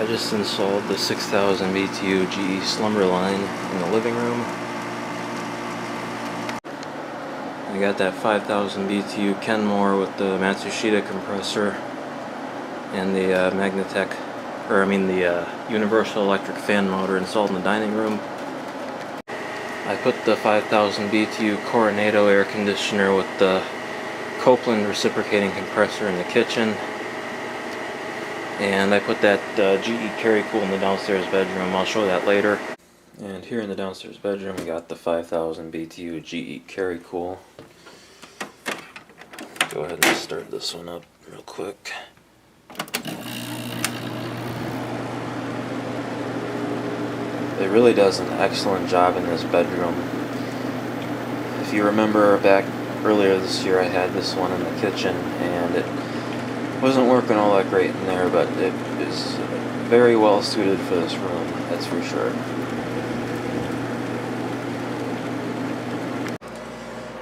I just installed the 6000 BTU GE Slumberline in the living room. I got that 5000 BTU Kenmore with the Matsushita compressor and the the universal electric fan motor installed in the dining room. I put the 5000 BTU Coronado air conditioner with the Copeland reciprocating compressor in the kitchen. And I put that GE Carry Cool in the downstairs bedroom. I'll show that later. And here in the downstairs bedroom we got the 5000 BTU GE Carry Cool. Go ahead and start this one up real quick. It really does an excellent job in this bedroom. If you remember back earlier this year, I had this one in the kitchen and it wasn't working all that great in there, but it is very well suited for this room, that's for sure.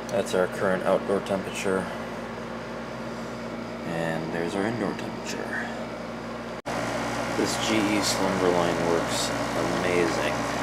That's our current outdoor temperature. And there's our indoor temperature. This GE Slumberline works amazing.